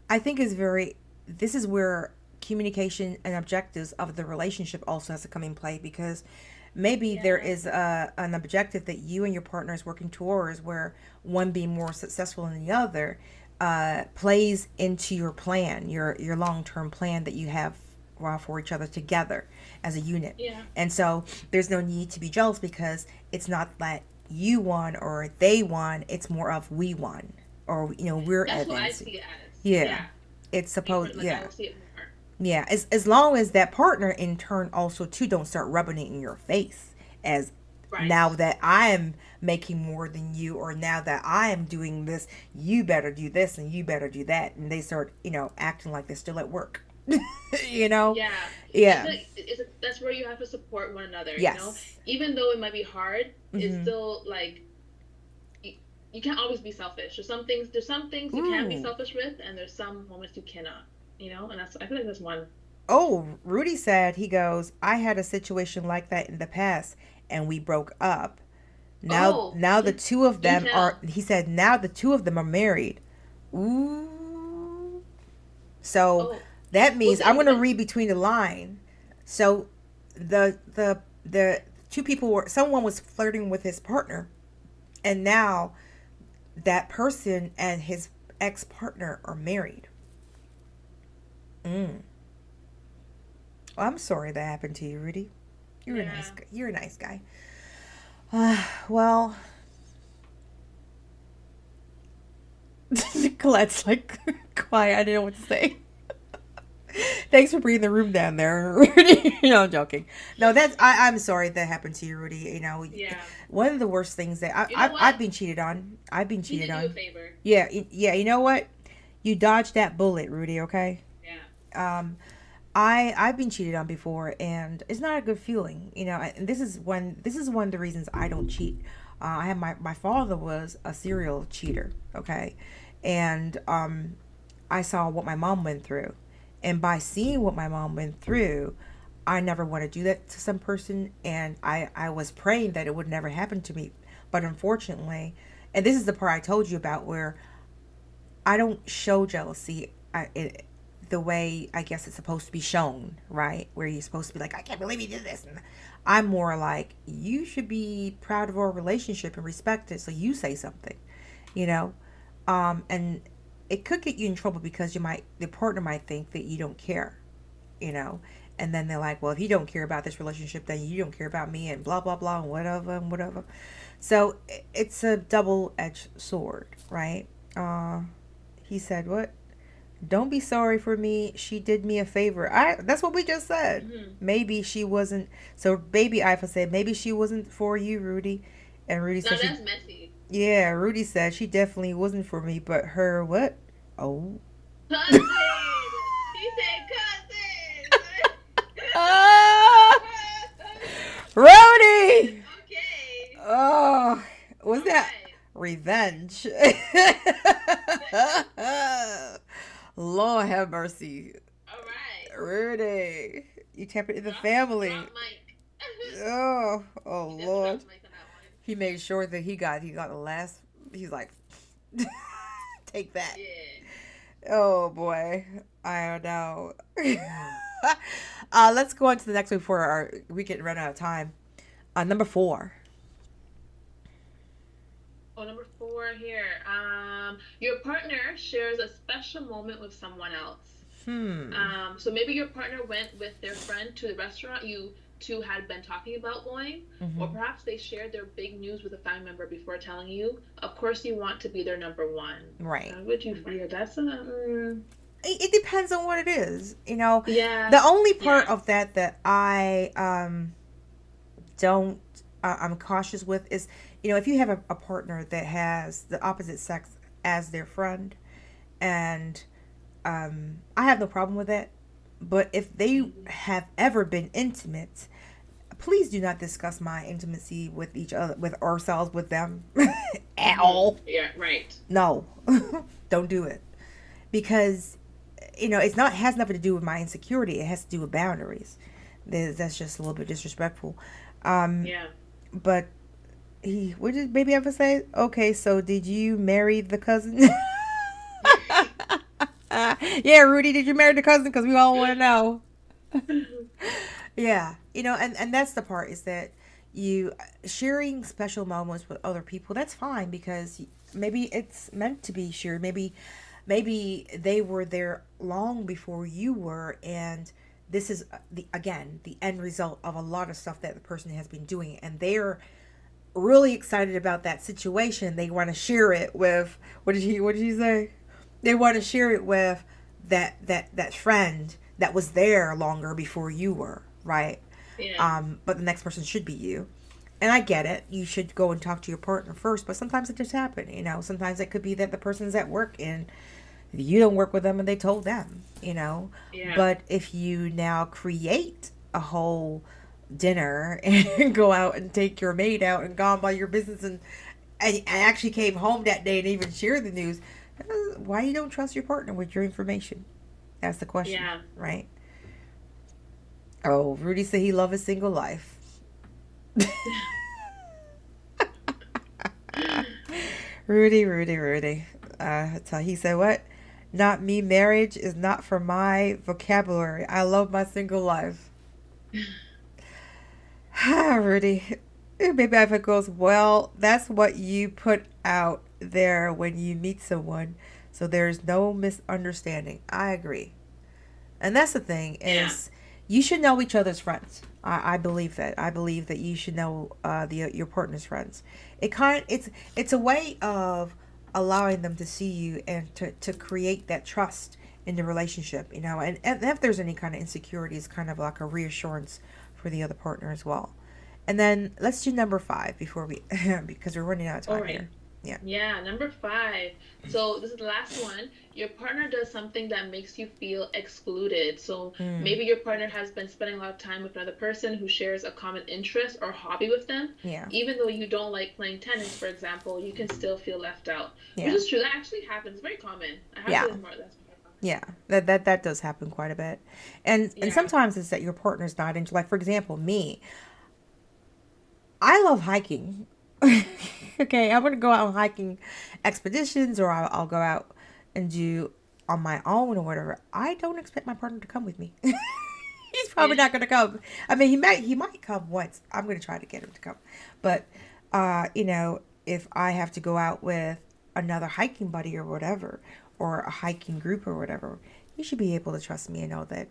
I think is very. This is where communication and objectives of the relationship also has to come in play, because maybe there Yeah. is an objective that you and your partner is working towards, where one being more successful than the other plays into your plan, your long term plan that you have for each other together as a unit. Yeah. And so there's no need to be jealous, because it's not that you won or they won, it's more of we won, or we're That's what I advancing. see it as. Yeah, Yeah. it's supposed, Like I yeah. will see it more. Yeah, as long as that partner in turn also too don't start rubbing it in your face as, Right. now that I'm making more than you, or now that I am doing this, you better do this and you better do that, and they start acting like they're still at work. you know? Yeah. Yeah. That's where you have to support one another, Yes. Even though it might be hard, it's Mm-hmm. still like you can't always be selfish. There's some things you can be Ooh. selfish with, and there's some moments you cannot, and I feel like that's one. Oh, Rudy said, he goes, I had a situation like that in the past and we broke up. Now Oh, now the two of do them are, tell. he said, now the two of them are married. Ooh. So Oh, that was means it I'm going to instant? read between the line. So the two people were, someone was flirting with his partner, and now that person and his ex-partner are married. Mm. Well, I'm sorry that happened to you, Rudy. You're a nice Yeah. guy. You're a nice guy. Well, Colette's like quiet. I didn't know what to say. Thanks for bringing the room down there, Rudy. No, I'm joking. No, I'm sorry that happened to you, Rudy. Yeah. One of the worst things that You know I've what? been cheated on. I've been He cheated did you a on. favor. Yeah, yeah. You know what? You dodged that bullet, Rudy. Okay. Yeah. Um, I've been cheated on before, and it's not a good feeling. And this is one of the reasons I don't cheat. I have my father was a serial cheater. Okay, and I saw what my mom went through, and by seeing what my mom went through, I never want to do that to some person, and I was praying that it would never happen to me, but unfortunately, and this is the part I told you about where I don't show jealousy. the way I guess it's supposed to be shown, right? Where you're supposed to be like, I can't believe you did this. And I'm more like, you should be proud of our relationship and respect it. So you say something, you know? And it could get you in trouble because the partner might think that you don't care, you know? And then they're like, well, if you don't care about this relationship, then you don't care about me and blah, blah, blah, and whatever, and whatever. So it's a double-edged sword, right? He said, what? Don't be sorry for me. She did me a favor. That's what we just said. Hmm. Maybe she wasn't. So baby Ifa said, maybe she wasn't for you, Rudy. And Rudy No, said that's messy. yeah, Rudy said she definitely wasn't for me, but her what? Oh. Cousin! He said cousin! Ah, Rudy! Okay. Oh, was All that right. revenge? Lord have mercy. All right. Rudy, you tapped it in the family. Drop mic. Oh You just Lord. dropped mic on that one. He made sure that he got the last. He's like, take that. Yeah. Oh boy, I don't know. Let's go on to the next one before we get run out of time. Number 4. Oh, number 4 here. Your partner shares a special moment with someone else. Hmm. So maybe your partner went with their friend to the restaurant you two had been talking about going, or Mm-hmm. perhaps they shared their big news with a family member before telling you. Of course, you want to be their number one. Right. How would you feel? That's a It depends on what it is. You know, yeah, the only part yeah. of that I don't I'm cautious with is, if you have a partner that has the opposite sex as their friend, and I have no problem with that. But if they have ever been intimate, please do not discuss my intimacy with each other, with ourselves, with them at all. Yeah, right. No, don't do it, because it's not has nothing to do with my insecurity. It has to do with boundaries. That's just a little bit disrespectful. Um, Yeah. but what did baby ever say? Okay, so did you marry the cousin? Yeah, Rudy, did you marry the cousin? Because we all want to know. Yeah, and that's the part, is that you sharing special moments with other people. That's fine, because maybe it's meant to be shared. Maybe they were there long before you were, and this is the end result of a lot of stuff that the person has been doing, and they're really excited about that situation. They want to share it with, what did he say? They want to share it with that friend that was there longer before you were, right? Yeah. But the next person should be you. And I get it. You should go and talk to your partner first, but sometimes it just happens. Sometimes it could be that the person's at work and you don't work with them and they told them. Yeah. But if you now create a whole dinner and go out and take your maid out and go on by your business, and actually came home that day and even shared the news, why you don't trust your partner with your information? That's the question, Yeah. right? Oh, Rudy said he loved his single life. Rudy. So he said, what? Not me. Marriage is not for my vocabulary. I love my single life. Rudy. Baby Iva goes, well, that's what you put out there when you meet someone. So there's no misunderstanding. I agree. And that's the thing, Yeah. is you should know each other's friends. I believe that. I believe that you should know your partner's friends. It's a way of allowing them to see you, and to create that trust in the relationship. And if there's any kind of insecurity, it's kind of like a reassurance for the other partner as well. And then let's do number 5 before we because we're running out of All time right. here. Yeah. Yeah, number 5. So this is the last one. Your partner does something that makes you feel excluded. So Mm, maybe your partner has been spending a lot of time with another person who shares a common interest or hobby with them. yeah. Even though you don't like playing tennis, for example, you can still feel left out. Which Yeah. is true. That actually happens. Very common. I have Yeah. to say more. That's very common. Yeah, that does happen quite a bit, and Yeah. sometimes it's that your partner's not into, like, for example, me. I love hiking. Okay, I'm gonna go out on hiking expeditions, or I'll go out and do on my own or whatever, I don't expect my partner to come with me. He's probably not going to come. I mean, he might come once. I'm going to try to get him to come. But, if I have to go out with another hiking buddy or whatever, or a hiking group or whatever, you should be able to trust me and know that,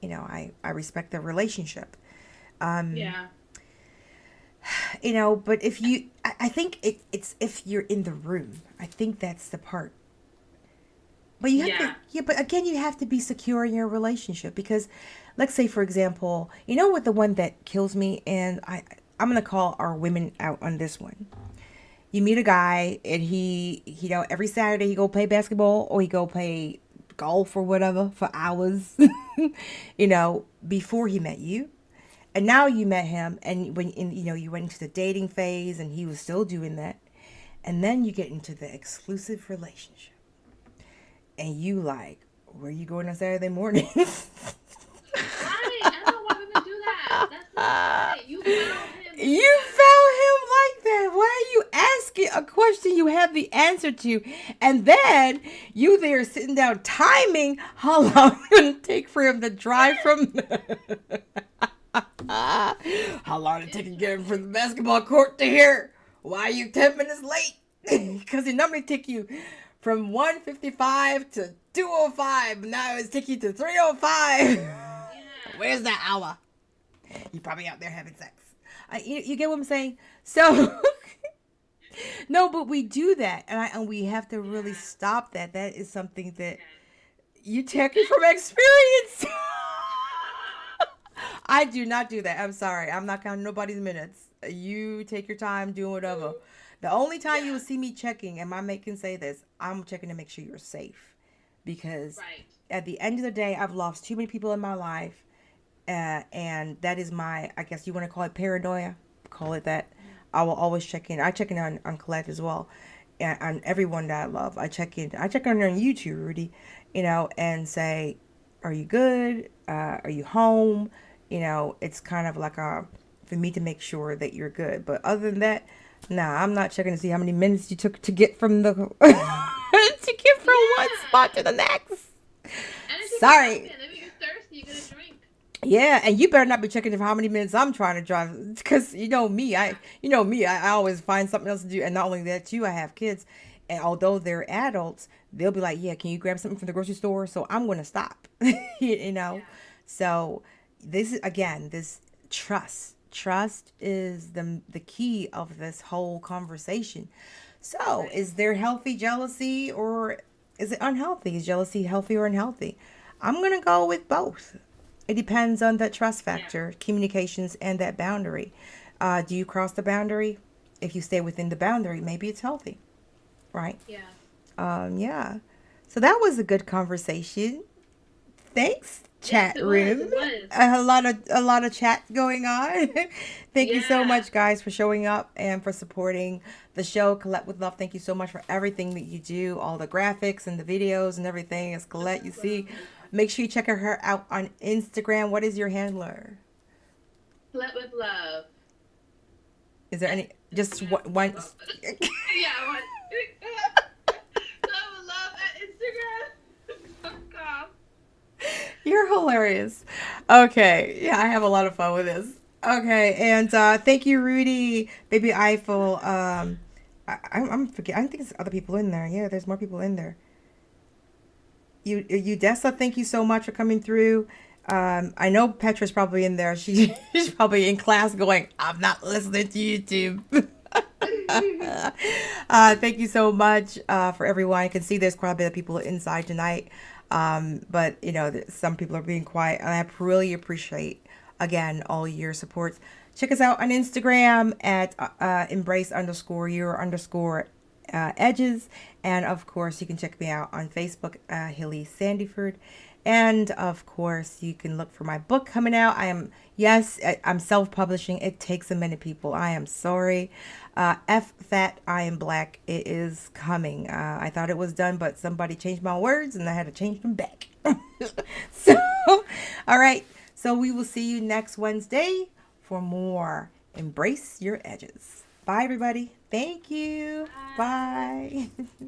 I respect the relationship. Um, Yeah. but I think it's if you're in the room. I think that's the part. But you have to, Yeah. yeah, but again, you have to be secure in your relationship because, let's say, for example, you know what the one that kills me, and I'm gonna call our women out on this one. You meet a guy, and every Saturday he go play basketball or he go play golf or whatever for hours, before he met you, and now you met him, and you went into the dating phase, and he was still doing that, and then you get into the exclusive relationship and you like, where you going on Saturday morning? Right. I don't want him to do that. That's not right. You found him doing You that. found him like that. Why are you asking a question you have the answer to? And then you there sitting down timing how long it's going to take for him to drive from. How long it take to get him from the basketball court to here? Why are you 10 minutes late? Because it normally take you from 1:55 to 2:05. Now it's taking you to 3:05. Yeah. Where's that hour? You probably out there having sex. You get what I'm saying? So no, but we do that, and we have to really Yeah. stop that. That is something that Yes. you take it from experience. I do not do that. I'm sorry. I'm not counting nobody's minutes. You take your time doing whatever. The only time you will Yeah. see me checking, and my mate can say this, I'm checking to make sure you're safe. Because Right. at the end of the day, I've lost too many people in my life. And that is my, I guess you want to call it paranoia. Call it that. I will always check in. I check in on Colette as well. And on everyone that I love. I check on you too, Rudy. And say, are you good? Are you home? It's kind of like for me to make sure that you're good. But other than that, nah, I'm not checking to see how many minutes you took to get from the to get from one Yeah. spot to the next. And if you get Sorry. something, maybe you're thirsty, you get a drink. Yeah, and you better not be checking for how many minutes I'm trying to drive, because Yeah. I always find something else to do, and not only that, too, I have kids, and although they're adults, they'll be like, "Yeah, can you grab something from the grocery store?" So I'm going to stop, you know. Yeah. So this is again this trust. Trust is the key of this whole conversation. So, Right. is there healthy jealousy or is it unhealthy? Is jealousy healthy or unhealthy? I'm going to go with both. It depends on that trust Yeah. factor, communications, and that boundary. Do you cross the boundary? If you stay within the boundary, maybe it's healthy, right? Yeah. Yeah. So that was a good conversation. Thanks, Yes, chat it was. room. It was. A lot of chat going on. Thank you so Yeah. much, guys, for showing up and for supporting the show. Colette with Love. Thank you so much for everything that you do, all the graphics and the videos and everything. It's No Colette. You see, problem. make sure you check her out on Instagram. What is your handler? Flirt with love. Is there At any just Instagram. one? Love. Yeah, I want. Flirt with love at Instagram.com. You're hilarious. Okay, yeah, I have a lot of fun with this. Okay, and thank you, Rudy, Baby Eiffel. I'm forget. I think there's other people in there. Yeah, there's more people in there. You, Dessa. Thank you so much for coming through. I know Petra's probably in there. She's probably in class going, "I'm not listening to YouTube." Thank you so much for everyone. I can see there's quite a bit of people inside tonight. But some people are being quiet, and I really appreciate again all your supports. Check us out on Instagram at embrace_your_edges, and of course you can check me out on Facebook, Hilly Sandyford. And of course, you can look for my book coming out. I'm self-publishing. It takes a minute, people. I am sorry. F Fat, I Am Black. It is coming. I thought it was done, but somebody changed my words and I had to change them back. So, all right. So we will see you next Wednesday for more Embrace Your Edges. Bye, everybody. Thank you. Bye. Bye.